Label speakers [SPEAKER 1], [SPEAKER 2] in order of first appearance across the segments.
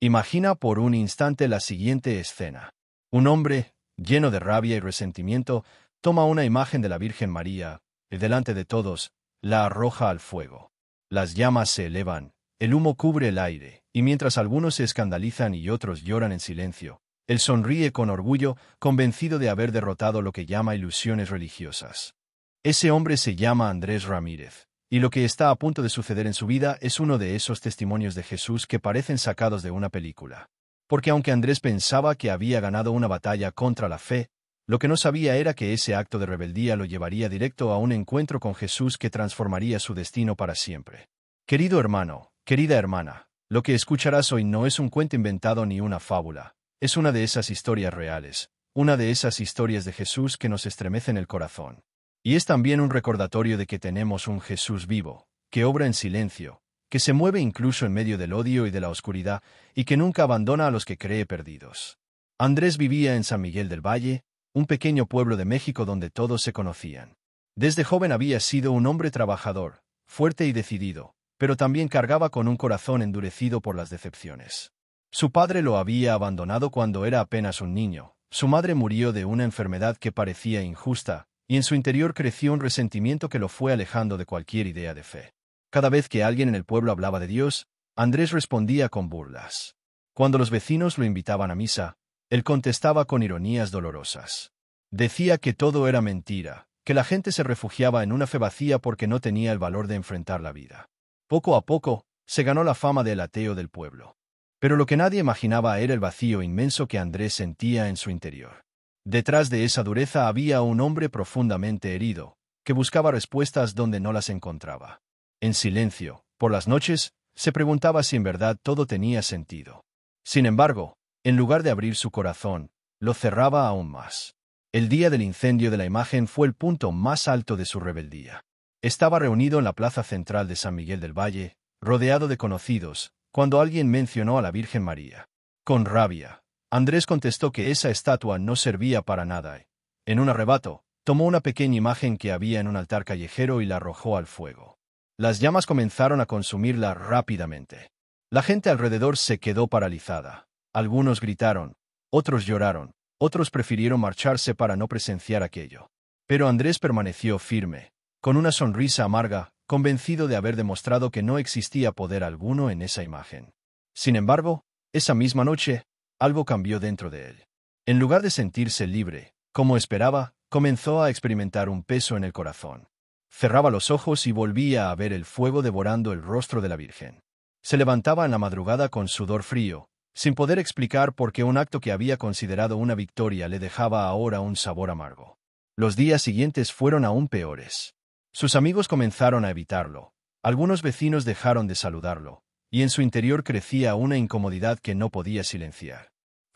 [SPEAKER 1] Imagina por un instante la siguiente escena. Un hombre, lleno de rabia y resentimiento, toma una imagen de la Virgen María, y delante de todos, la arroja al fuego. Las llamas se elevan, el humo cubre el aire, y mientras algunos se escandalizan y otros lloran en silencio, él sonríe con orgullo, convencido de haber derrotado lo que llama ilusiones religiosas. Ese hombre se llama Andrés Ramírez, y lo que está a punto de suceder en su vida es uno de esos testimonios de Jesús que parecen sacados de una película. Porque aunque Andrés pensaba que había ganado una batalla contra la fe, lo que no sabía era que ese acto de rebeldía lo llevaría directo a un encuentro con Jesús que transformaría su destino para siempre. Querido hermano, querida hermana, lo que escucharás hoy no es un cuento inventado ni una fábula, es una de esas historias reales, una de esas historias de Jesús que nos estremecen el corazón. Y es también un recordatorio de que tenemos un Jesús vivo, que obra en silencio, que se mueve incluso en medio del odio y de la oscuridad, y que nunca abandona a los que cree perdidos. Andrés vivía en San Miguel del Valle, un pequeño pueblo de México donde todos se conocían. Desde joven había sido un hombre trabajador, fuerte y decidido, pero también cargaba con un corazón endurecido por las decepciones. Su padre lo había abandonado cuando era apenas un niño, su madre murió de una enfermedad que parecía injusta, y en su interior creció un resentimiento que lo fue alejando de cualquier idea de fe. Cada vez que alguien en el pueblo hablaba de Dios, Andrés respondía con burlas. Cuando los vecinos lo invitaban a misa, él contestaba con ironías dolorosas. Decía que todo era mentira, que la gente se refugiaba en una fe vacía porque no tenía el valor de enfrentar la vida. Poco a poco, se ganó la fama del ateo del pueblo. Pero lo que nadie imaginaba era el vacío inmenso que Andrés sentía en su interior. Detrás de esa dureza había un hombre profundamente herido, que buscaba respuestas donde no las encontraba. En silencio, por las noches, se preguntaba si en verdad todo tenía sentido. Sin embargo, en lugar de abrir su corazón, lo cerraba aún más. El día del incendio de la imagen fue el punto más alto de su rebeldía. Estaba reunido en la plaza central de San Miguel del Valle, rodeado de conocidos, cuando alguien mencionó a la Virgen María. Con rabia, Andrés contestó que esa estatua no servía para nada y, en un arrebato, tomó una pequeña imagen que había en un altar callejero y la arrojó al fuego. Las llamas comenzaron a consumirla rápidamente. La gente alrededor se quedó paralizada. Algunos gritaron, otros lloraron, otros prefirieron marcharse para no presenciar aquello. Pero Andrés permaneció firme, con una sonrisa amarga, convencido de haber demostrado que no existía poder alguno en esa imagen. Sin embargo, esa misma noche, algo cambió dentro de él. En lugar de sentirse libre, como esperaba, comenzó a experimentar un peso en el corazón. Cerraba los ojos y volvía a ver el fuego devorando el rostro de la Virgen. Se levantaba en la madrugada con sudor frío, sin poder explicar por qué un acto que había considerado una victoria le dejaba ahora un sabor amargo. Los días siguientes fueron aún peores. Sus amigos comenzaron a evitarlo, algunos vecinos dejaron de saludarlo, y en su interior crecía una incomodidad que no podía silenciar.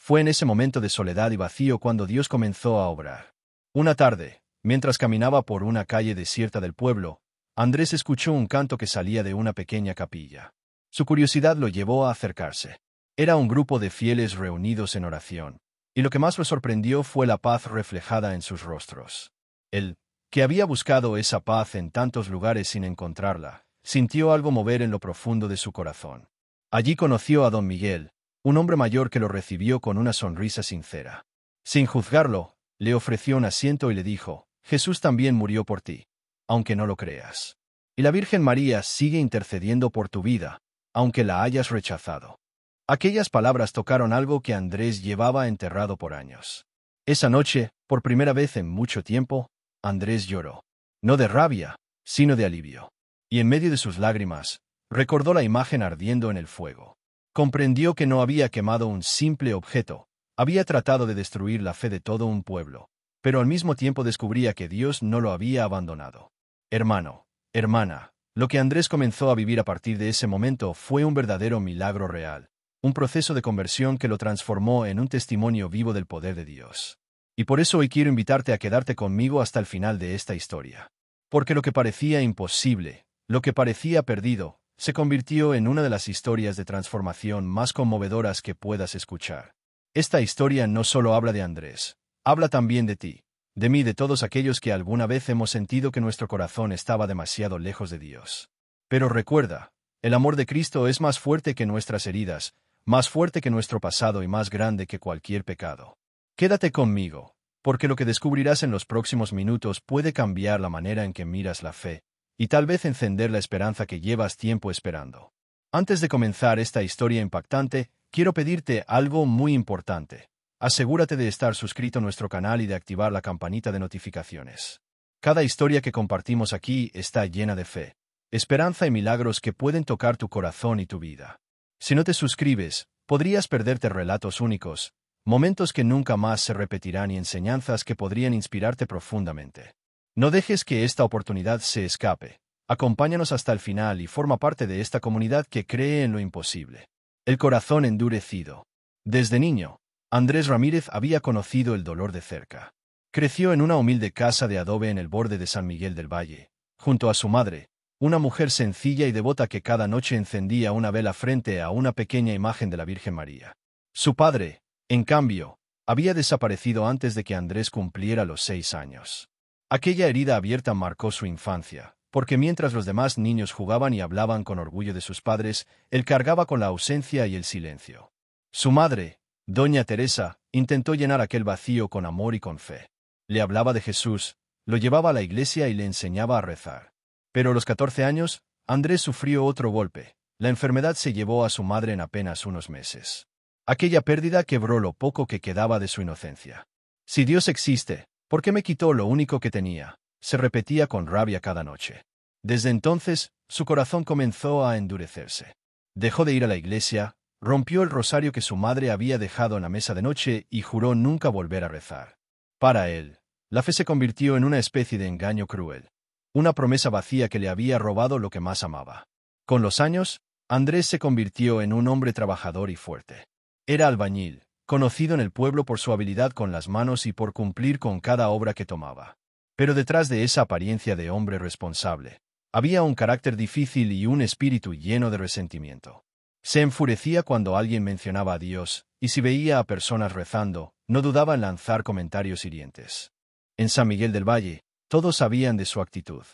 [SPEAKER 1] Fue en ese momento de soledad y vacío cuando Dios comenzó a obrar. Una tarde, mientras caminaba por una calle desierta del pueblo, Andrés escuchó un canto que salía de una pequeña capilla. Su curiosidad lo llevó a acercarse. Era un grupo de fieles reunidos en oración, y lo que más lo sorprendió fue la paz reflejada en sus rostros. Él, que había buscado esa paz en tantos lugares sin encontrarla, sintió algo mover en lo profundo de su corazón. Allí conoció a don Miguel, un hombre mayor que lo recibió con una sonrisa sincera. Sin juzgarlo, le ofreció un asiento y le dijo, Jesús también murió por ti, aunque no lo creas. Y la Virgen María sigue intercediendo por tu vida, aunque la hayas rechazado. Aquellas palabras tocaron algo que Andrés llevaba enterrado por años. Esa noche, por primera vez en mucho tiempo, Andrés lloró. No de rabia, sino de alivio. Y en medio de sus lágrimas, recordó la imagen ardiendo en el fuego. Comprendió que no había quemado un simple objeto, había tratado de destruir la fe de todo un pueblo, pero al mismo tiempo descubría que Dios no lo había abandonado. Hermano, hermana, lo que Andrés comenzó a vivir a partir de ese momento fue un verdadero milagro real, un proceso de conversión que lo transformó en un testimonio vivo del poder de Dios. Y por eso hoy quiero invitarte a quedarte conmigo hasta el final de esta historia. Porque lo que parecía imposible, lo que parecía perdido, se convirtió en una de las historias de transformación más conmovedoras que puedas escuchar. Esta historia no solo habla de Andrés, habla también de ti, de mí, de todos aquellos que alguna vez hemos sentido que nuestro corazón estaba demasiado lejos de Dios. Pero recuerda, el amor de Cristo es más fuerte que nuestras heridas, más fuerte que nuestro pasado y más grande que cualquier pecado. Quédate conmigo, porque lo que descubrirás en los próximos minutos puede cambiar la manera en que miras la fe, y tal vez encender la esperanza que llevas tiempo esperando. Antes de comenzar esta historia impactante, quiero pedirte algo muy importante. Asegúrate de estar suscrito a nuestro canal y de activar la campanita de notificaciones. Cada historia que compartimos aquí está llena de fe, esperanza y milagros que pueden tocar tu corazón y tu vida. Si no te suscribes, podrías perderte relatos únicos, momentos que nunca más se repetirán y enseñanzas que podrían inspirarte profundamente. No dejes que esta oportunidad se escape. Acompáñanos hasta el final y forma parte de esta comunidad que cree en lo imposible. El corazón endurecido. Desde niño, Andrés Ramírez había conocido el dolor de cerca. Creció en una humilde casa de adobe en el borde de San Miguel del Valle, junto a su madre, una mujer sencilla y devota que cada noche encendía una vela frente a una pequeña imagen de la Virgen María. Su padre, en cambio, había desaparecido antes de que Andrés cumpliera los 6 años. Aquella herida abierta marcó su infancia, porque mientras los demás niños jugaban y hablaban con orgullo de sus padres, él cargaba con la ausencia y el silencio. Su madre, doña Teresa, intentó llenar aquel vacío con amor y con fe. Le hablaba de Jesús, lo llevaba a la iglesia y le enseñaba a rezar. Pero a los 14 años, Andrés sufrió otro golpe. La enfermedad se llevó a su madre en apenas unos meses. Aquella pérdida quebró lo poco que quedaba de su inocencia. Si Dios existe, ¿por qué me quitó lo único que tenía? Se repetía con rabia cada noche. Desde entonces, su corazón comenzó a endurecerse. Dejó de ir a la iglesia, rompió el rosario que su madre había dejado en la mesa de noche y juró nunca volver a rezar. Para él, la fe se convirtió en una especie de engaño cruel. Una promesa vacía que le había robado lo que más amaba. Con los años, Andrés se convirtió en un hombre trabajador y fuerte. Era albañil, conocido en el pueblo por su habilidad con las manos y por cumplir con cada obra que tomaba. Pero detrás de esa apariencia de hombre responsable, había un carácter difícil y un espíritu lleno de resentimiento. Se enfurecía cuando alguien mencionaba a Dios, y si veía a personas rezando, no dudaba en lanzar comentarios hirientes. En San Miguel del Valle, todos sabían de su actitud.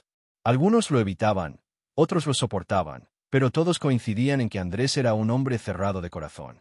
[SPEAKER 1] Algunos lo evitaban, otros lo soportaban, pero todos coincidían en que Andrés era un hombre cerrado de corazón.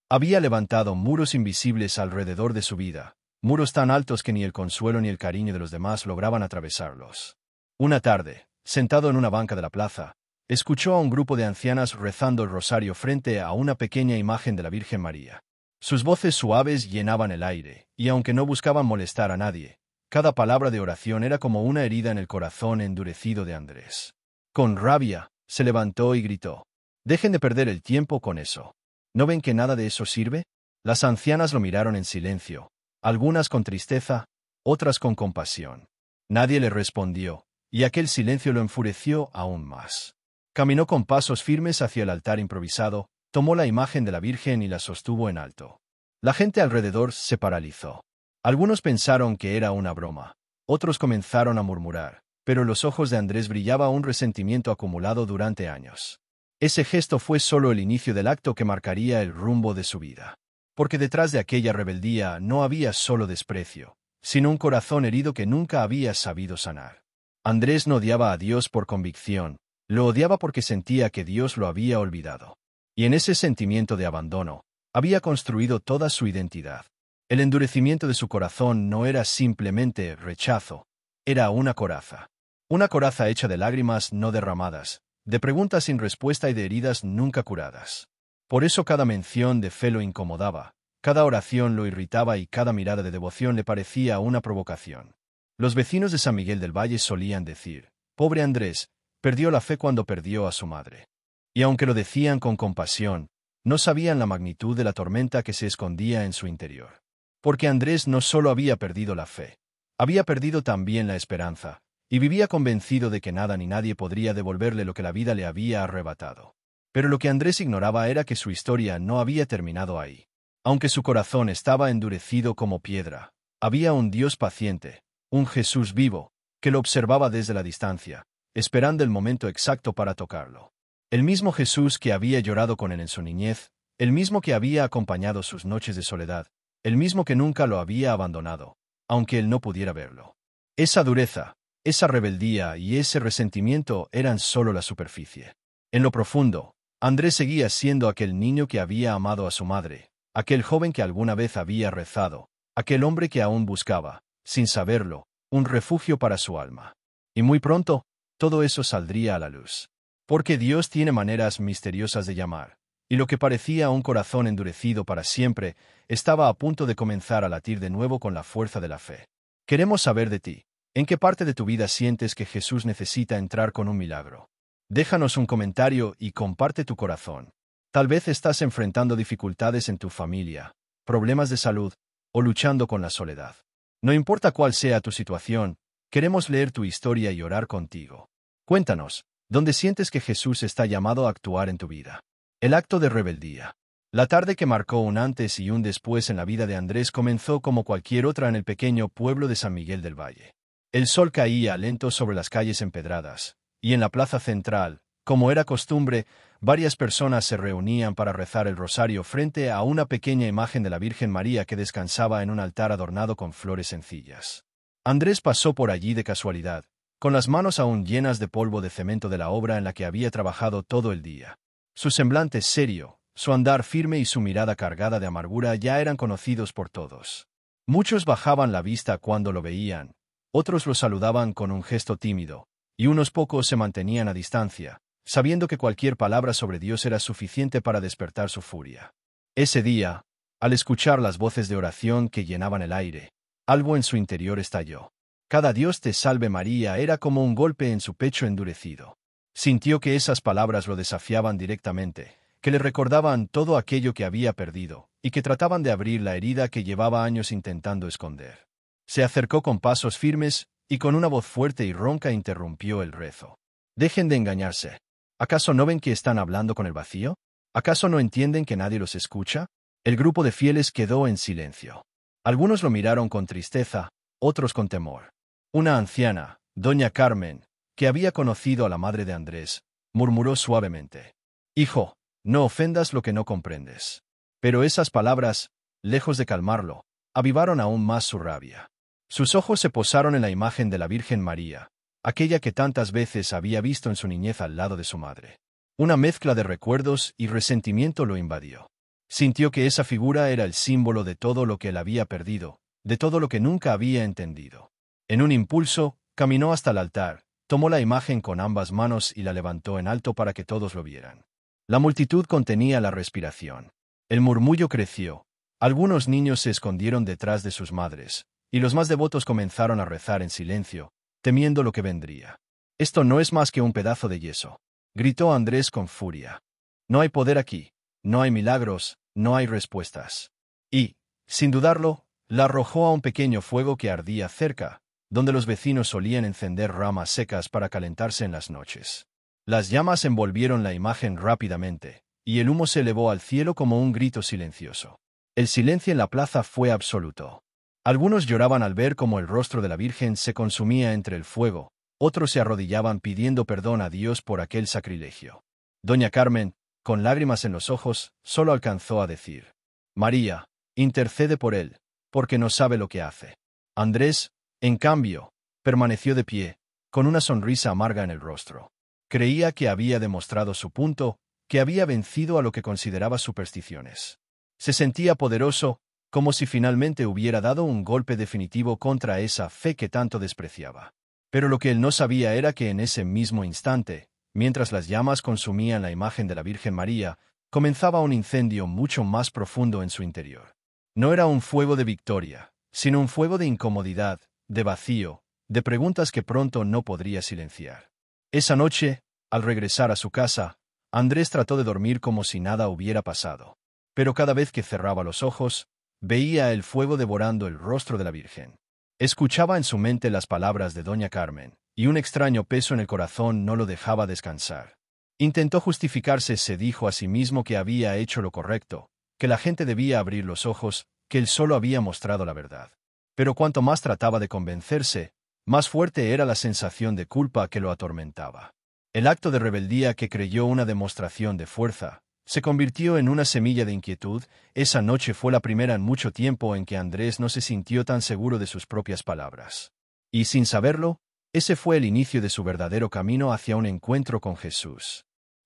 [SPEAKER 1] Había levantado muros invisibles alrededor de su vida, muros tan altos que ni el consuelo ni el cariño de los demás lograban atravesarlos. Una tarde, sentado en una banca de la plaza, escuchó a un grupo de ancianas rezando el rosario frente a una pequeña imagen de la Virgen María. Sus voces suaves llenaban el aire, y aunque no buscaban molestar a nadie, cada palabra de oración era como una herida en el corazón endurecido de Andrés. Con rabia, se levantó y gritó: «Dejen de perder el tiempo con eso. ¿No ven que nada de eso sirve?». Las ancianas lo miraron en silencio, algunas con tristeza, otras con compasión. Nadie le respondió, y aquel silencio lo enfureció aún más. Caminó con pasos firmes hacia el altar improvisado, tomó la imagen de la Virgen y la sostuvo en alto. La gente alrededor se paralizó. Algunos pensaron que era una broma, otros comenzaron a murmurar, pero en los ojos de Andrés brillaba un resentimiento acumulado durante años. Ese gesto fue solo el inicio del acto que marcaría el rumbo de su vida. Porque detrás de aquella rebeldía no había solo desprecio, sino un corazón herido que nunca había sabido sanar. Andrés no odiaba a Dios por convicción, lo odiaba porque sentía que Dios lo había olvidado. Y en ese sentimiento de abandono, había construido toda su identidad. El endurecimiento de su corazón no era simplemente rechazo, era una coraza. Una coraza hecha de lágrimas no derramadas, de preguntas sin respuesta y de heridas nunca curadas. Por eso cada mención de fe lo incomodaba, cada oración lo irritaba y cada mirada de devoción le parecía una provocación. Los vecinos de San Miguel del Valle solían decir: «Pobre Andrés, perdió la fe cuando perdió a su madre». Y aunque lo decían con compasión, no sabían la magnitud de la tormenta que se escondía en su interior. Porque Andrés no solo había perdido la fe, había perdido también la esperanza, y vivía convencido de que nada ni nadie podría devolverle lo que la vida le había arrebatado. Pero lo que Andrés ignoraba era que su historia no había terminado ahí. Aunque su corazón estaba endurecido como piedra, había un Dios paciente, un Jesús vivo, que lo observaba desde la distancia, esperando el momento exacto para tocarlo. El mismo Jesús que había llorado con él en su niñez, el mismo que había acompañado sus noches de soledad, el mismo que nunca lo había abandonado, aunque él no pudiera verlo. Esa dureza, esa rebeldía y ese resentimiento eran solo la superficie. En lo profundo, Andrés seguía siendo aquel niño que había amado a su madre, aquel joven que alguna vez había rezado, aquel hombre que aún buscaba, sin saberlo, un refugio para su alma. Y muy pronto, todo eso saldría a la luz. Porque Dios tiene maneras misteriosas de llamar, y lo que parecía un corazón endurecido para siempre, estaba a punto de comenzar a latir de nuevo con la fuerza de la fe. Queremos saber de ti. ¿En qué parte de tu vida sientes que Jesús necesita entrar con un milagro? Déjanos un comentario y comparte tu corazón. Tal vez estás enfrentando dificultades en tu familia, problemas de salud, o luchando con la soledad. No importa cuál sea tu situación, queremos leer tu historia y orar contigo. Cuéntanos, ¿dónde sientes que Jesús está llamado a actuar en tu vida? El acto de rebeldía. La tarde que marcó un antes y un después en la vida de Andrés comenzó como cualquier otra en el pequeño pueblo de San Miguel del Valle. El sol caía lento sobre las calles empedradas, y en la plaza central, como era costumbre, varias personas se reunían para rezar el rosario frente a una pequeña imagen de la Virgen María que descansaba en un altar adornado con flores sencillas. Andrés pasó por allí de casualidad, con las manos aún llenas de polvo de cemento de la obra en la que había trabajado todo el día. Su semblante serio, su andar firme y su mirada cargada de amargura ya eran conocidos por todos. Muchos bajaban la vista cuando lo veían, otros lo saludaban con un gesto tímido, y unos pocos se mantenían a distancia, sabiendo que cualquier palabra sobre Dios era suficiente para despertar su furia. Ese día, al escuchar las voces de oración que llenaban el aire, algo en su interior estalló. Cada Dios te salve María era como un golpe en su pecho endurecido. Sintió que esas palabras lo desafiaban directamente, que le recordaban todo aquello que había perdido, y que trataban de abrir la herida que llevaba años intentando esconder. Se acercó con pasos firmes, y con una voz fuerte y ronca interrumpió el rezo. Dejen de engañarse. ¿Acaso no ven que están hablando con el vacío? ¿Acaso no entienden que nadie los escucha? El grupo de fieles quedó en silencio. Algunos lo miraron con tristeza, otros con temor. Una anciana, doña Carmen, que había conocido a la madre de Andrés, murmuró suavemente: «Hijo, no ofendas lo que no comprendes». Pero esas palabras, lejos de calmarlo, avivaron aún más su rabia. Sus ojos se posaron en la imagen de la Virgen María, aquella que tantas veces había visto en su niñez al lado de su madre. Una mezcla de recuerdos y resentimiento lo invadió. Sintió que esa figura era el símbolo de todo lo que él había perdido, de todo lo que nunca había entendido. En un impulso, caminó hasta el altar, tomó la imagen con ambas manos y la levantó en alto para que todos lo vieran. La multitud contenía la respiración. El murmullo creció. Algunos niños se escondieron detrás de sus madres, y los más devotos comenzaron a rezar en silencio, temiendo lo que vendría. «Esto no es más que un pedazo de yeso», gritó Andrés con furia. «No hay poder aquí, no hay milagros, no hay respuestas». Y, sin dudarlo, la arrojó a un pequeño fuego que ardía cerca, donde los vecinos solían encender ramas secas para calentarse en las noches. Las llamas envolvieron la imagen rápidamente, y el humo se elevó al cielo como un grito silencioso. El silencio en la plaza fue absoluto. Algunos lloraban al ver cómo el rostro de la Virgen se consumía entre el fuego, otros se arrodillaban pidiendo perdón a Dios por aquel sacrilegio. Doña Carmen, con lágrimas en los ojos, solo alcanzó a decir: «María, intercede por él, porque no sabe lo que hace». Andrés, en cambio, permaneció de pie, con una sonrisa amarga en el rostro. Creía que había demostrado su punto, que había vencido a lo que consideraba supersticiones. Se sentía poderoso, como si finalmente hubiera dado un golpe definitivo contra esa fe que tanto despreciaba. Pero lo que él no sabía era que en ese mismo instante, mientras las llamas consumían la imagen de la Virgen María, comenzaba un incendio mucho más profundo en su interior. No era un fuego de victoria, sino un fuego de incomodidad, de vacío, de preguntas que pronto no podría silenciar. Esa noche, al regresar a su casa, Andrés trató de dormir como si nada hubiera pasado. Pero cada vez que cerraba los ojos, veía el fuego devorando el rostro de la Virgen. Escuchaba en su mente las palabras de doña Carmen, y un extraño peso en el corazón no lo dejaba descansar. Intentó justificarse, se dijo a sí mismo que había hecho lo correcto, que la gente debía abrir los ojos, que él solo había mostrado la verdad. Pero cuanto más trataba de convencerse, más fuerte era la sensación de culpa que lo atormentaba. El acto de rebeldía que creyó una demostración de fuerza, se convirtió en una semilla de inquietud. Esa noche fue la primera en mucho tiempo en que Andrés no se sintió tan seguro de sus propias palabras. Y sin saberlo, ese fue el inicio de su verdadero camino hacia un encuentro con Jesús.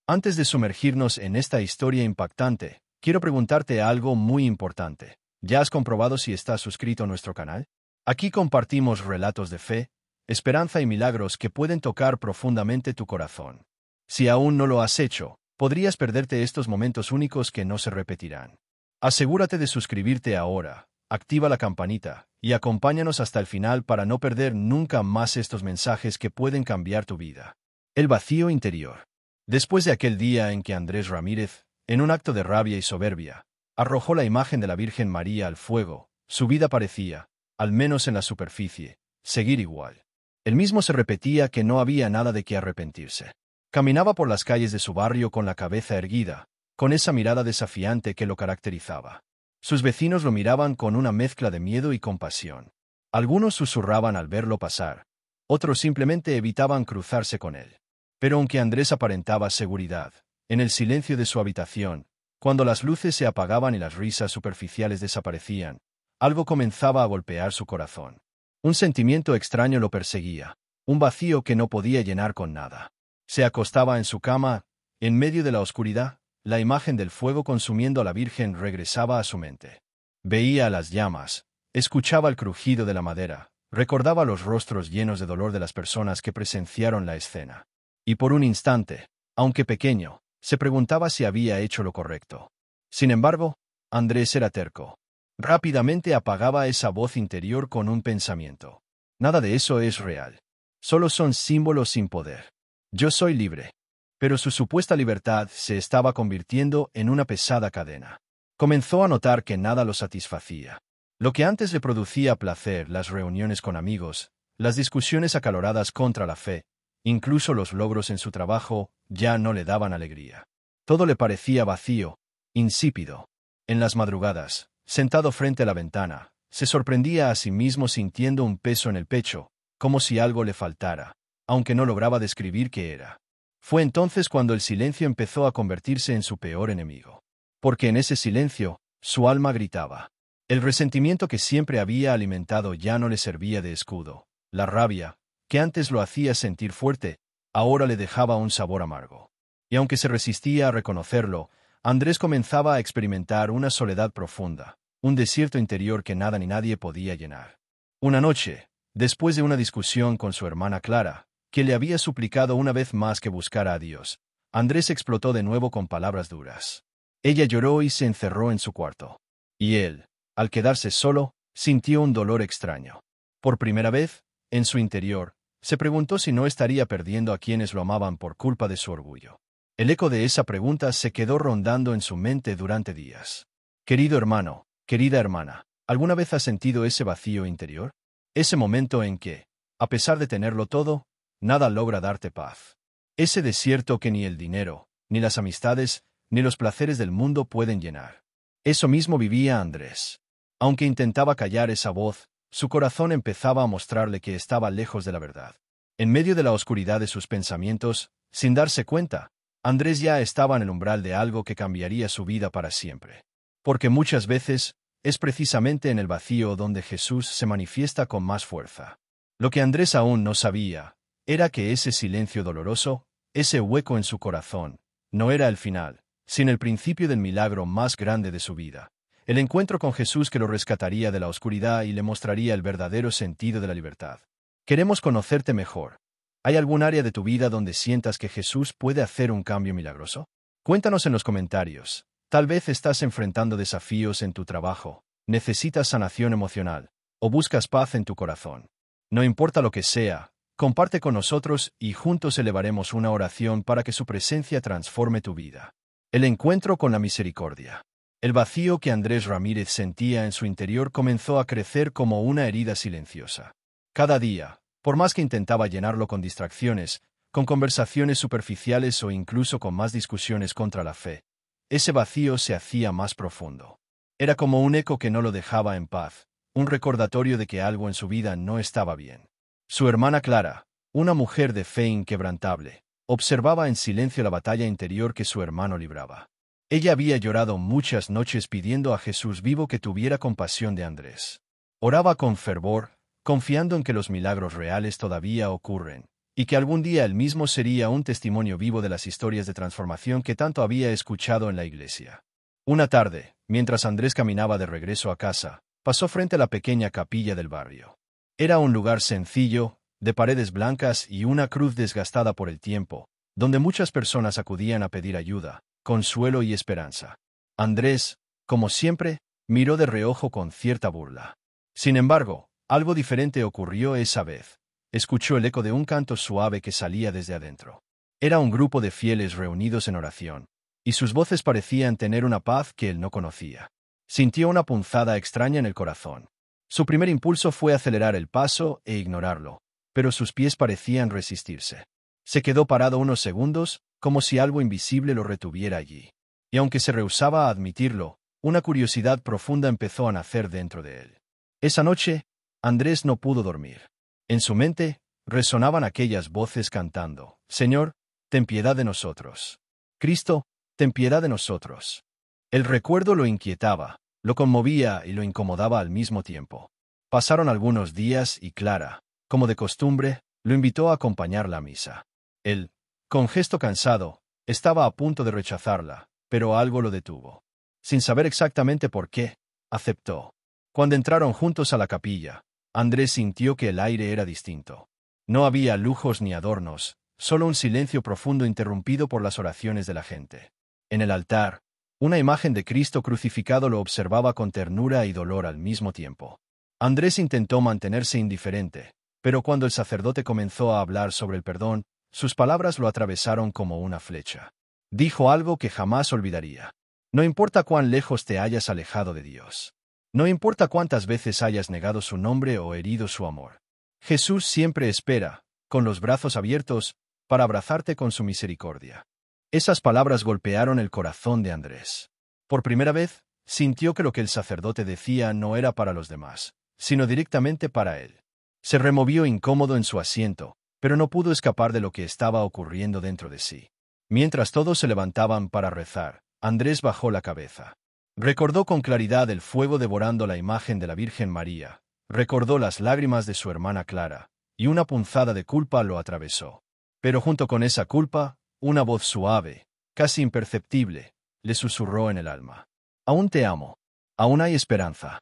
[SPEAKER 1] Antes de sumergirnos en esta historia impactante, quiero preguntarte algo muy importante. ¿Ya has comprobado si estás suscrito a nuestro canal? Aquí compartimos relatos de fe, esperanza y milagros que pueden tocar profundamente tu corazón. Si aún no lo has hecho, podrías perderte estos momentos únicos que no se repetirán. Asegúrate de suscribirte ahora, activa la campanita, y acompáñanos hasta el final para no perder nunca más estos mensajes que pueden cambiar tu vida. El vacío interior. Después de aquel día en que Andrés Ramírez, en un acto de rabia y soberbia, arrojó la imagen de la Virgen María al fuego, su vida parecía, al menos en la superficie, seguir igual. Él mismo se repetía que no había nada de qué arrepentirse. Caminaba por las calles de su barrio con la cabeza erguida, con esa mirada desafiante que lo caracterizaba. Sus vecinos lo miraban con una mezcla de miedo y compasión. Algunos susurraban al verlo pasar, otros simplemente evitaban cruzarse con él. Pero aunque Andrés aparentaba seguridad, en el silencio de su habitación, cuando las luces se apagaban y las risas superficiales desaparecían, algo comenzaba a golpear su corazón. Un sentimiento extraño lo perseguía, un vacío que no podía llenar con nada. Se acostaba en su cama, en medio de la oscuridad, la imagen del fuego consumiendo a la Virgen regresaba a su mente. Veía las llamas, escuchaba el crujido de la madera, recordaba los rostros llenos de dolor de las personas que presenciaron la escena. Y por un instante, aunque pequeño, se preguntaba si había hecho lo correcto. Sin embargo, Andrés era terco. Rápidamente apagaba esa voz interior con un pensamiento. Nada de eso es real. Solo son símbolos sin poder. Yo soy libre. Pero su supuesta libertad se estaba convirtiendo en una pesada cadena. Comenzó a notar que nada lo satisfacía. Lo que antes le producía placer, las reuniones con amigos, las discusiones acaloradas contra la fe, incluso los logros en su trabajo, ya no le daban alegría. Todo le parecía vacío, insípido. En las madrugadas, sentado frente a la ventana, se sorprendía a sí mismo sintiendo un peso en el pecho, como si algo le faltara, aunque no lograba describir qué era. Fue entonces cuando el silencio empezó a convertirse en su peor enemigo. Porque en ese silencio, su alma gritaba. El resentimiento que siempre había alimentado ya no le servía de escudo. La rabia, que antes lo hacía sentir fuerte, ahora le dejaba un sabor amargo. Y aunque se resistía a reconocerlo, Andrés comenzaba a experimentar una soledad profunda, un desierto interior que nada ni nadie podía llenar. Una noche, después de una discusión con su hermana Clara, que le había suplicado una vez más que buscara a Dios, Andrés explotó de nuevo con palabras duras. Ella lloró y se encerró en su cuarto. Y él, al quedarse solo, sintió un dolor extraño. Por primera vez, en su interior, se preguntó si no estaría perdiendo a quienes lo amaban por culpa de su orgullo. El eco de esa pregunta se quedó rondando en su mente durante días. Querido hermano, querida hermana, ¿alguna vez has sentido ese vacío interior? Ese momento en que, a pesar de tenerlo todo, nada logra darte paz. Ese desierto que ni el dinero, ni las amistades, ni los placeres del mundo pueden llenar. Eso mismo vivía Andrés. Aunque intentaba callar esa voz, su corazón empezaba a mostrarle que estaba lejos de la verdad. En medio de la oscuridad de sus pensamientos, sin darse cuenta, Andrés ya estaba en el umbral de algo que cambiaría su vida para siempre. Porque muchas veces, es precisamente en el vacío donde Jesús se manifiesta con más fuerza. Lo que Andrés aún no sabía, era que ese silencio doloroso, ese hueco en su corazón, no era el final, sino el principio del milagro más grande de su vida. El encuentro con Jesús que lo rescataría de la oscuridad y le mostraría el verdadero sentido de la libertad. Queremos conocerte mejor. ¿Hay algún área de tu vida donde sientas que Jesús puede hacer un cambio milagroso? Cuéntanos en los comentarios. Tal vez estás enfrentando desafíos en tu trabajo, necesitas sanación emocional, o buscas paz en tu corazón. No importa lo que sea, comparte con nosotros y juntos elevaremos una oración para que su presencia transforme tu vida. El encuentro con la misericordia. El vacío que Andrés Ramírez sentía en su interior comenzó a crecer como una herida silenciosa. Cada día, por más que intentaba llenarlo con distracciones, con conversaciones superficiales o incluso con más discusiones contra la fe, ese vacío se hacía más profundo. Era como un eco que no lo dejaba en paz, un recordatorio de que algo en su vida no estaba bien. Su hermana Clara, una mujer de fe inquebrantable, observaba en silencio la batalla interior que su hermano libraba. Ella había llorado muchas noches pidiendo a Jesús vivo que tuviera compasión de Andrés. Oraba con fervor, confiando en que los milagros reales todavía ocurren, y que algún día él mismo sería un testimonio vivo de las historias de transformación que tanto había escuchado en la iglesia. Una tarde, mientras Andrés caminaba de regreso a casa, pasó frente a la pequeña capilla del barrio. Era un lugar sencillo, de paredes blancas y una cruz desgastada por el tiempo, donde muchas personas acudían a pedir ayuda, consuelo y esperanza. Andrés, como siempre, miró de reojo con cierta burla. Sin embargo, algo diferente ocurrió esa vez. Escuchó el eco de un canto suave que salía desde adentro. Era un grupo de fieles reunidos en oración, y sus voces parecían tener una paz que él no conocía. Sintió una punzada extraña en el corazón. Su primer impulso fue acelerar el paso e ignorarlo, pero sus pies parecían resistirse. Se quedó parado unos segundos, como si algo invisible lo retuviera allí. Y aunque se rehusaba a admitirlo, una curiosidad profunda empezó a nacer dentro de él. Esa noche, Andrés no pudo dormir. En su mente, resonaban aquellas voces cantando: «Señor, ten piedad de nosotros. Cristo, ten piedad de nosotros». El recuerdo lo inquietaba, lo conmovía y lo incomodaba al mismo tiempo. Pasaron algunos días y Clara, como de costumbre, lo invitó a acompañarla a misa. Él, con gesto cansado, estaba a punto de rechazarla, pero algo lo detuvo. Sin saber exactamente por qué, aceptó. Cuando entraron juntos a la capilla, Andrés sintió que el aire era distinto. No había lujos ni adornos, solo un silencio profundo interrumpido por las oraciones de la gente. En el altar, una imagen de Cristo crucificado lo observaba con ternura y dolor al mismo tiempo. Andrés intentó mantenerse indiferente, pero cuando el sacerdote comenzó a hablar sobre el perdón, sus palabras lo atravesaron como una flecha. Dijo algo que jamás olvidaría. No importa cuán lejos te hayas alejado de Dios. No importa cuántas veces hayas negado su nombre o herido su amor. Jesús siempre espera, con los brazos abiertos, para abrazarte con su misericordia. Esas palabras golpearon el corazón de Andrés. Por primera vez, sintió que lo que el sacerdote decía no era para los demás, sino directamente para él. Se removió incómodo en su asiento, pero no pudo escapar de lo que estaba ocurriendo dentro de sí. Mientras todos se levantaban para rezar, Andrés bajó la cabeza. Recordó con claridad el fuego devorando la imagen de la Virgen María, recordó las lágrimas de su hermana Clara, y una punzada de culpa lo atravesó. Pero junto con esa culpa, una voz suave, casi imperceptible, le susurró en el alma: «Aún te amo. Aún hay esperanza».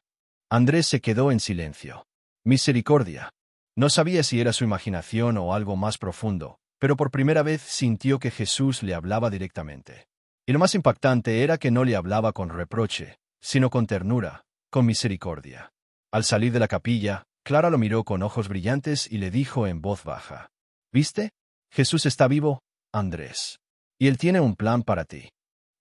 [SPEAKER 1] Andrés se quedó en silencio. Misericordia. No sabía si era su imaginación o algo más profundo, pero por primera vez sintió que Jesús le hablaba directamente. Y lo más impactante era que no le hablaba con reproche, sino con ternura, con misericordia. Al salir de la capilla, Clara lo miró con ojos brillantes y le dijo en voz baja: «¿Viste? Jesús está vivo, Andrés. Y Él tiene un plan para ti».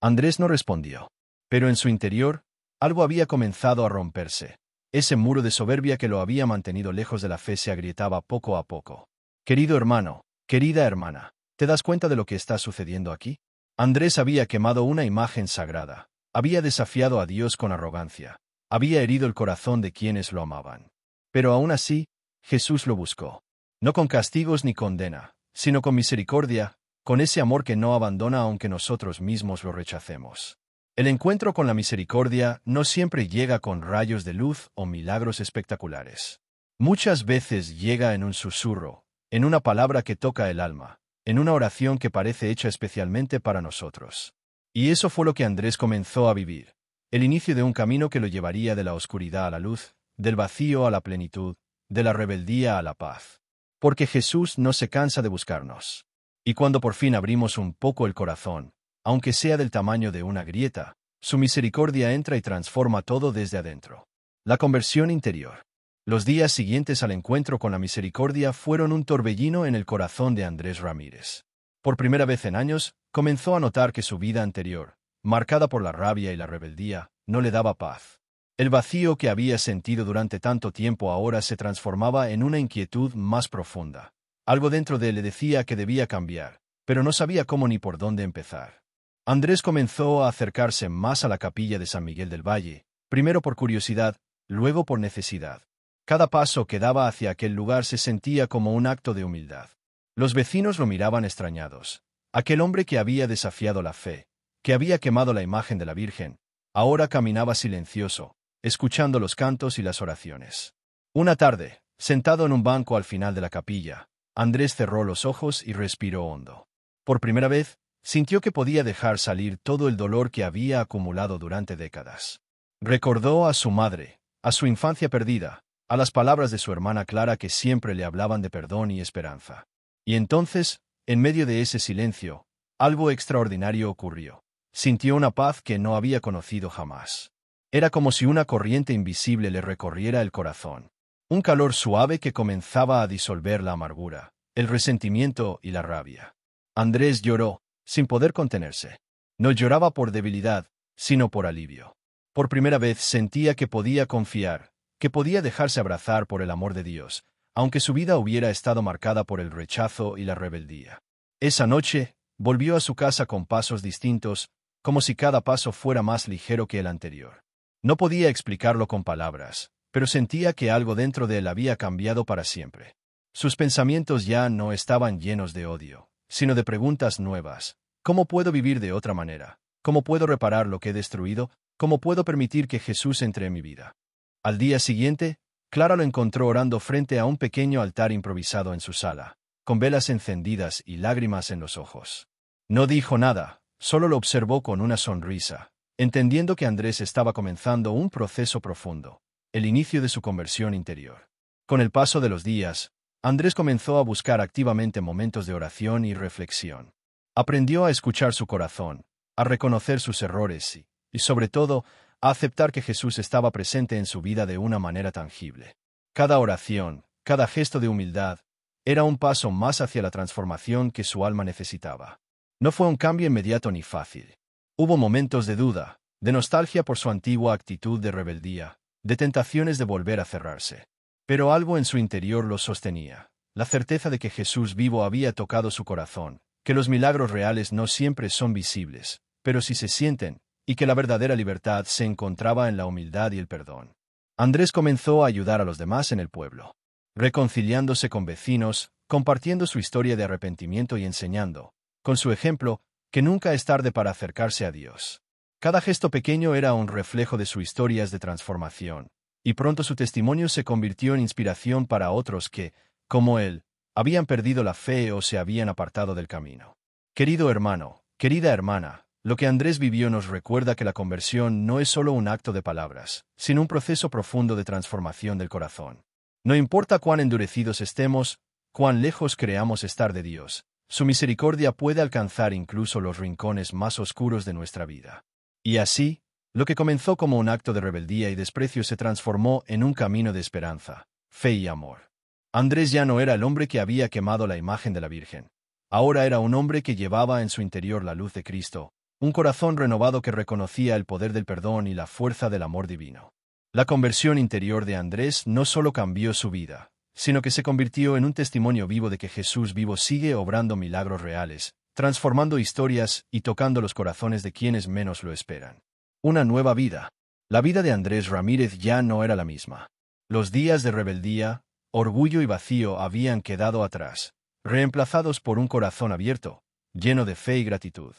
[SPEAKER 1] Andrés no respondió. Pero en su interior, algo había comenzado a romperse. Ese muro de soberbia que lo había mantenido lejos de la fe se agrietaba poco a poco. «Querido hermano, querida hermana, ¿te das cuenta de lo que está sucediendo aquí?» Andrés había quemado una imagen sagrada, había desafiado a Dios con arrogancia, había herido el corazón de quienes lo amaban. Pero aún así, Jesús lo buscó. No con castigos ni condena, sino con misericordia, con ese amor que no abandona aunque nosotros mismos lo rechacemos. El encuentro con la misericordia no siempre llega con rayos de luz o milagros espectaculares. Muchas veces llega en un susurro, en una palabra que toca el alma, en una oración que parece hecha especialmente para nosotros. Y eso fue lo que Andrés comenzó a vivir, el inicio de un camino que lo llevaría de la oscuridad a la luz, del vacío a la plenitud, de la rebeldía a la paz. Porque Jesús no se cansa de buscarnos. Y cuando por fin abrimos un poco el corazón, aunque sea del tamaño de una grieta, su misericordia entra y transforma todo desde adentro. La conversión interior. Los días siguientes al encuentro con la misericordia fueron un torbellino en el corazón de Andrés Ramírez. Por primera vez en años, comenzó a notar que su vida anterior, marcada por la rabia y la rebeldía, no le daba paz. El vacío que había sentido durante tanto tiempo ahora se transformaba en una inquietud más profunda. Algo dentro de él le decía que debía cambiar, pero no sabía cómo ni por dónde empezar. Andrés comenzó a acercarse más a la capilla de San Miguel del Valle, primero por curiosidad, luego por necesidad. Cada paso que daba hacia aquel lugar se sentía como un acto de humildad. Los vecinos lo miraban extrañados. Aquel hombre que había desafiado la fe, que había quemado la imagen de la Virgen, ahora caminaba silencioso, escuchando los cantos y las oraciones. Una tarde, sentado en un banco al final de la capilla, Andrés cerró los ojos y respiró hondo. Por primera vez, sintió que podía dejar salir todo el dolor que había acumulado durante décadas. Recordó a su madre, a su infancia perdida, a las palabras de su hermana Clara que siempre le hablaban de perdón y esperanza. Y entonces, en medio de ese silencio, algo extraordinario ocurrió. Sintió una paz que no había conocido jamás. Era como si una corriente invisible le recorriera el corazón. Un calor suave que comenzaba a disolver la amargura, el resentimiento y la rabia. Andrés lloró, sin poder contenerse. No lloraba por debilidad, sino por alivio. Por primera vez sentía que podía confiar, que podía dejarse abrazar por el amor de Dios, aunque su vida hubiera estado marcada por el rechazo y la rebeldía. Esa noche, volvió a su casa con pasos distintos, como si cada paso fuera más ligero que el anterior. No podía explicarlo con palabras, pero sentía que algo dentro de él había cambiado para siempre. Sus pensamientos ya no estaban llenos de odio, sino de preguntas nuevas. ¿Cómo puedo vivir de otra manera? ¿Cómo puedo reparar lo que he destruido? ¿Cómo puedo permitir que Jesús entre en mi vida? Al día siguiente, Clara lo encontró orando frente a un pequeño altar improvisado en su sala, con velas encendidas y lágrimas en los ojos. No dijo nada, solo lo observó con una sonrisa, entendiendo que Andrés estaba comenzando un proceso profundo, el inicio de su conversión interior. Con el paso de los días, Andrés comenzó a buscar activamente momentos de oración y reflexión. Aprendió a escuchar su corazón, a reconocer sus errores y sobre todo, a aceptar que Jesús estaba presente en su vida de una manera tangible. Cada oración, cada gesto de humildad, era un paso más hacia la transformación que su alma necesitaba. No fue un cambio inmediato ni fácil. Hubo momentos de duda, de nostalgia por su antigua actitud de rebeldía, de tentaciones de volver a cerrarse. Pero algo en su interior lo sostenía, la certeza de que Jesús vivo había tocado su corazón, que los milagros reales no siempre son visibles, pero sí se sienten, y que la verdadera libertad se encontraba en la humildad y el perdón. Andrés comenzó a ayudar a los demás en el pueblo, reconciliándose con vecinos, compartiendo su historia de arrepentimiento y enseñando, con su ejemplo, que nunca es tarde para acercarse a Dios. Cada gesto pequeño era un reflejo de sus historias de transformación, y pronto su testimonio se convirtió en inspiración para otros que, como él, habían perdido la fe o se habían apartado del camino. Querido hermano, querida hermana, lo que Andrés vivió nos recuerda que la conversión no es solo un acto de palabras, sino un proceso profundo de transformación del corazón. No importa cuán endurecidos estemos, cuán lejos creamos estar de Dios, su misericordia puede alcanzar incluso los rincones más oscuros de nuestra vida. Y así, lo que comenzó como un acto de rebeldía y desprecio se transformó en un camino de esperanza, fe y amor. Andrés ya no era el hombre que había quemado la imagen de la Virgen. Ahora era un hombre que llevaba en su interior la luz de Cristo, un corazón renovado que reconocía el poder del perdón y la fuerza del amor divino. La conversión interior de Andrés no solo cambió su vida, sino que se convirtió en un testimonio vivo de que Jesús vivo sigue obrando milagros reales, transformando historias y tocando los corazones de quienes menos lo esperan. Una nueva vida. La vida de Andrés Ramírez ya no era la misma. Los días de rebeldía, orgullo y vacío habían quedado atrás, reemplazados por un corazón abierto, lleno de fe y gratitud.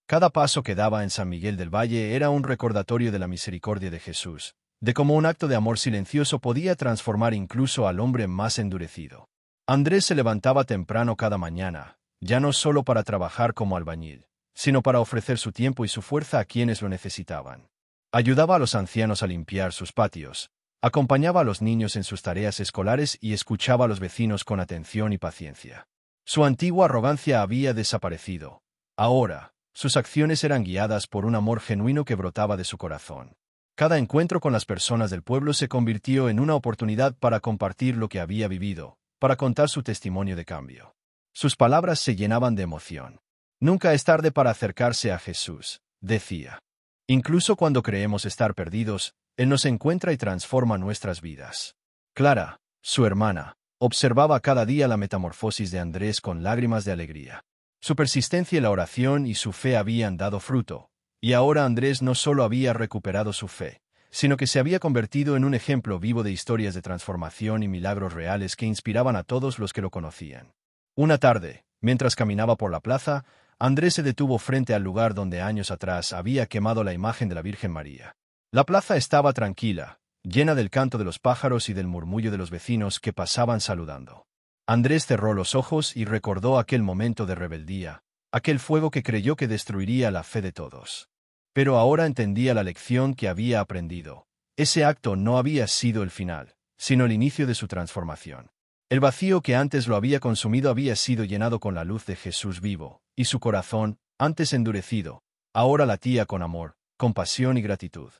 [SPEAKER 1] Cada paso que daba en San Miguel del Valle era un recordatorio de la misericordia de Jesús, de cómo un acto de amor silencioso podía transformar incluso al hombre más endurecido. Andrés se levantaba temprano cada mañana, ya no solo para trabajar como albañil, sino para ofrecer su tiempo y su fuerza a quienes lo necesitaban. Ayudaba a los ancianos a limpiar sus patios, acompañaba a los niños en sus tareas escolares y escuchaba a los vecinos con atención y paciencia. Su antigua arrogancia había desaparecido. Ahora, sus acciones eran guiadas por un amor genuino que brotaba de su corazón. Cada encuentro con las personas del pueblo se convirtió en una oportunidad para compartir lo que había vivido, para contar su testimonio de cambio. Sus palabras se llenaban de emoción. Nunca es tarde para acercarse a Jesús, decía. Incluso cuando creemos estar perdidos, Él nos encuentra y transforma nuestras vidas. Clara, su hermana, observaba cada día la metamorfosis de Andrés con lágrimas de alegría. Su persistencia y la oración y su fe habían dado fruto, y ahora Andrés no solo había recuperado su fe, sino que se había convertido en un ejemplo vivo de historias de transformación y milagros reales que inspiraban a todos los que lo conocían. Una tarde, mientras caminaba por la plaza, Andrés se detuvo frente al lugar donde años atrás había quemado la imagen de la Virgen María. La plaza estaba tranquila, llena del canto de los pájaros y del murmullo de los vecinos que pasaban saludando. Andrés cerró los ojos y recordó aquel momento de rebeldía, aquel fuego que creyó que destruiría la fe de todos. Pero ahora entendía la lección que había aprendido. Ese acto no había sido el final, sino el inicio de su transformación. El vacío que antes lo había consumido había sido llenado con la luz de Jesús vivo, y su corazón, antes endurecido, ahora latía con amor, compasión y gratitud.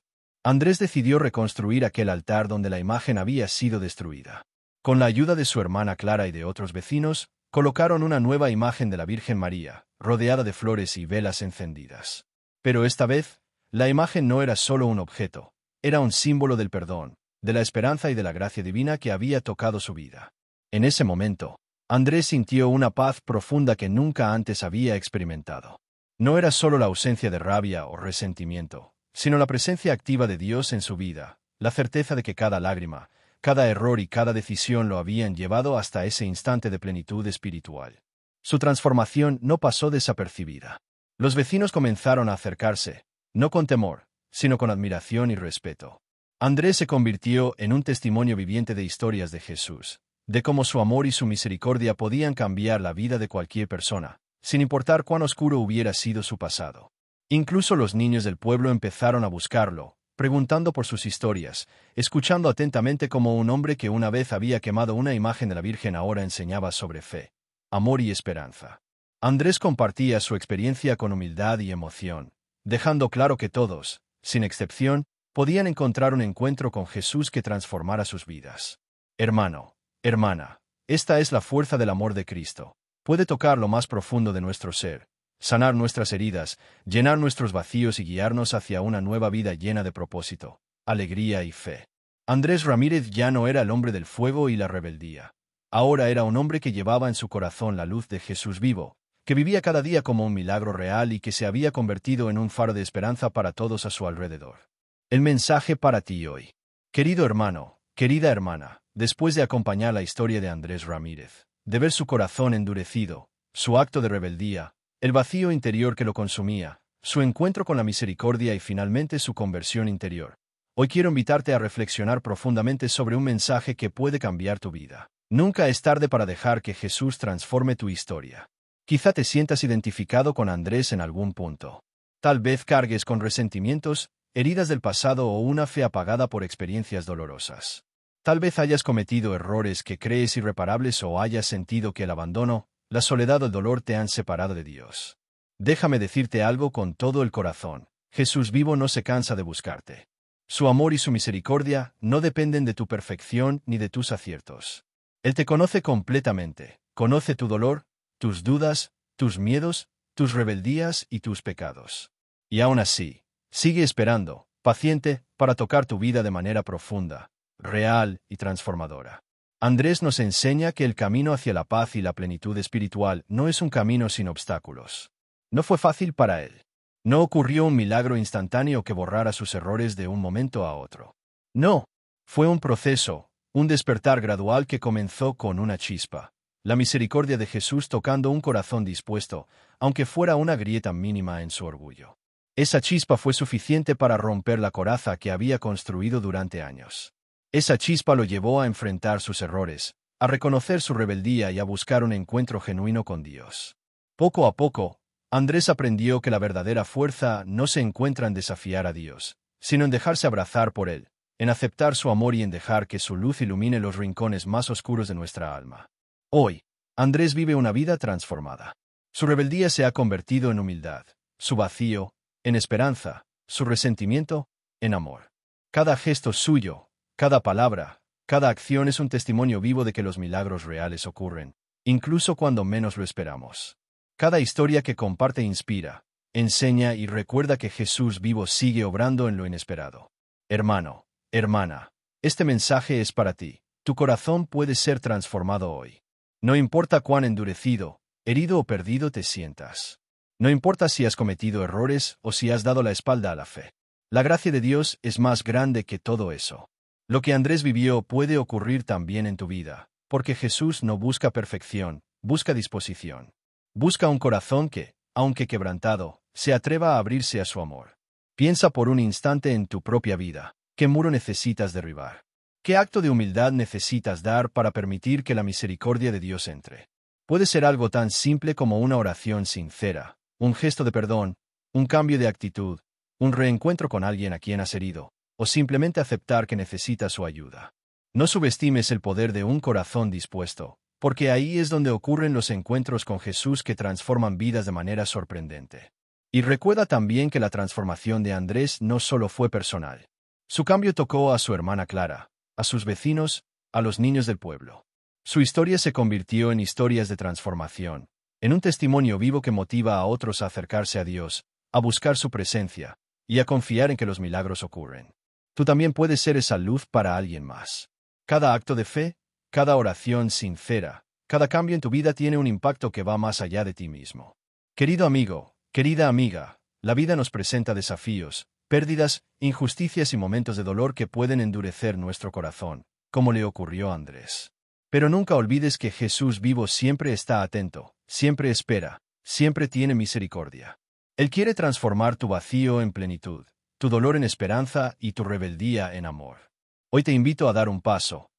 [SPEAKER 1] Andrés decidió reconstruir aquel altar donde la imagen había sido destruida. Con la ayuda de su hermana Clara y de otros vecinos, colocaron una nueva imagen de la Virgen María, rodeada de flores y velas encendidas. Pero esta vez, la imagen no era solo un objeto, era un símbolo del perdón, de la esperanza y de la gracia divina que había tocado su vida. En ese momento, Andrés sintió una paz profunda que nunca antes había experimentado. No era solo la ausencia de rabia o resentimiento, sino la presencia activa de Dios en su vida, la certeza de que cada lágrima, cada error y cada decisión lo habían llevado hasta ese instante de plenitud espiritual. Su transformación no pasó desapercibida. Los vecinos comenzaron a acercarse, no con temor, sino con admiración y respeto. Andrés se convirtió en un testimonio viviente de historias de Jesús, de cómo su amor y su misericordia podían cambiar la vida de cualquier persona, sin importar cuán oscuro hubiera sido su pasado. Incluso los niños del pueblo empezaron a buscarlo, preguntando por sus historias, escuchando atentamente cómo un hombre que una vez había quemado una imagen de la Virgen ahora enseñaba sobre fe, amor y esperanza. Andrés compartía su experiencia con humildad y emoción, dejando claro que todos, sin excepción, podían encontrar un encuentro con Jesús que transformara sus vidas. Hermano, hermana, esta es la fuerza del amor de Cristo. Puede tocar lo más profundo de nuestro ser, sanar nuestras heridas, llenar nuestros vacíos y guiarnos hacia una nueva vida llena de propósito, alegría y fe. Andrés Ramírez ya no era el hombre del fuego y la rebeldía. Ahora era un hombre que llevaba en su corazón la luz de Jesús vivo, que vivía cada día como un milagro real y que se había convertido en un faro de esperanza para todos a su alrededor. El mensaje para ti hoy. Querido hermano, querida hermana, después de acompañar la historia de Andrés Ramírez, de ver su corazón endurecido, su acto de rebeldía, el vacío interior que lo consumía, su encuentro con la misericordia y finalmente su conversión interior. Hoy quiero invitarte a reflexionar profundamente sobre un mensaje que puede cambiar tu vida. Nunca es tarde para dejar que Jesús transforme tu historia. Quizá te sientas identificado con Andrés en algún punto. Tal vez cargues con resentimientos, heridas del pasado o una fe apagada por experiencias dolorosas. Tal vez hayas cometido errores que crees irreparables o hayas sentido que el abandono, la soledad o el dolor te han separado de Dios. Déjame decirte algo con todo el corazón. Jesús vivo no se cansa de buscarte. Su amor y su misericordia no dependen de tu perfección ni de tus aciertos. Él te conoce completamente, conoce tu dolor, tus dudas, tus miedos, tus rebeldías y tus pecados. Y aún así, sigue esperando, paciente, para tocar tu vida de manera profunda, real y transformadora. Andrés nos enseña que el camino hacia la paz y la plenitud espiritual no es un camino sin obstáculos. No fue fácil para él. No ocurrió un milagro instantáneo que borrara sus errores de un momento a otro. No, fue un proceso, un despertar gradual que comenzó con una chispa. La misericordia de Jesús tocando un corazón dispuesto, aunque fuera una grieta mínima en su orgullo. Esa chispa fue suficiente para romper la coraza que había construido durante años. Esa chispa lo llevó a enfrentar sus errores, a reconocer su rebeldía y a buscar un encuentro genuino con Dios. Poco a poco, Andrés aprendió que la verdadera fuerza no se encuentra en desafiar a Dios, sino en dejarse abrazar por Él, en aceptar su amor y en dejar que su luz ilumine los rincones más oscuros de nuestra alma. Hoy, Andrés vive una vida transformada. Su rebeldía se ha convertido en humildad, su vacío, en esperanza, su resentimiento, en amor. Cada gesto suyo, cada palabra, cada acción es un testimonio vivo de que los milagros reales ocurren, incluso cuando menos lo esperamos. Cada historia que comparte inspira, enseña y recuerda que Jesús vivo sigue obrando en lo inesperado. Hermano, hermana, este mensaje es para ti. Tu corazón puede ser transformado hoy. No importa cuán endurecido, herido o perdido te sientas. No importa si has cometido errores o si has dado la espalda a la fe. La gracia de Dios es más grande que todo eso. Lo que Andrés vivió puede ocurrir también en tu vida, porque Jesús no busca perfección, busca disposición. Busca un corazón que, aunque quebrantado, se atreva a abrirse a su amor. Piensa por un instante en tu propia vida. ¿Qué muro necesitas derribar? ¿Qué acto de humildad necesitas dar para permitir que la misericordia de Dios entre? Puede ser algo tan simple como una oración sincera, un gesto de perdón, un cambio de actitud, un reencuentro con alguien a quien has herido, o simplemente aceptar que necesitas su ayuda. No subestimes el poder de un corazón dispuesto, porque ahí es donde ocurren los encuentros con Jesús que transforman vidas de manera sorprendente. Y recuerda también que la transformación de Andrés no solo fue personal. Su cambio tocó a su hermana Clara, a sus vecinos, a los niños del pueblo. Su historia se convirtió en historias de transformación, en un testimonio vivo que motiva a otros a acercarse a Dios, a buscar su presencia, y a confiar en que los milagros ocurren. Tú también puedes ser esa luz para alguien más. Cada acto de fe, cada oración sincera, cada cambio en tu vida tiene un impacto que va más allá de ti mismo. Querido amigo, querida amiga, la vida nos presenta desafíos, pérdidas, injusticias y momentos de dolor que pueden endurecer nuestro corazón, como le ocurrió a Andrés. Pero nunca olvides que Jesús vivo siempre está atento, siempre espera, siempre tiene misericordia. Él quiere transformar tu vacío en plenitud, tu dolor en esperanza y tu rebeldía en amor. Hoy te invito a dar un paso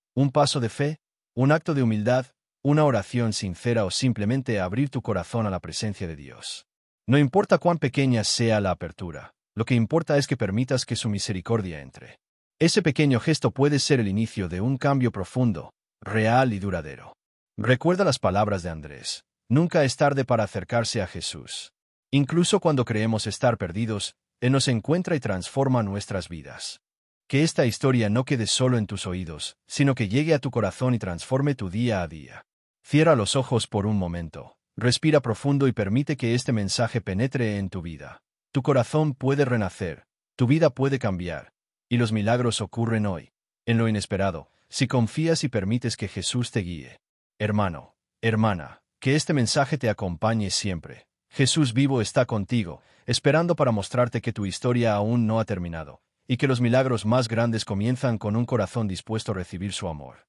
[SPEAKER 1] de fe, un acto de humildad, una oración sincera o simplemente a abrir tu corazón a la presencia de Dios. No importa cuán pequeña sea la apertura, lo que importa es que permitas que su misericordia entre. Ese pequeño gesto puede ser el inicio de un cambio profundo, real y duradero. Recuerda las palabras de Andrés: nunca es tarde para acercarse a Jesús. Incluso cuando creemos estar perdidos, Él nos encuentra y transforma nuestras vidas. Que esta historia no quede solo en tus oídos, sino que llegue a tu corazón y transforme tu día a día. Cierra los ojos por un momento, respira profundo y permite que este mensaje penetre en tu vida. Tu corazón puede renacer, tu vida puede cambiar, y los milagros ocurren hoy, en lo inesperado, si confías y permites que Jesús te guíe. Hermano, hermana, que este mensaje te acompañe siempre. Jesús vivo está contigo, esperando para mostrarte que tu historia aún no ha terminado, y que los milagros más grandes comienzan con un corazón dispuesto a recibir su amor.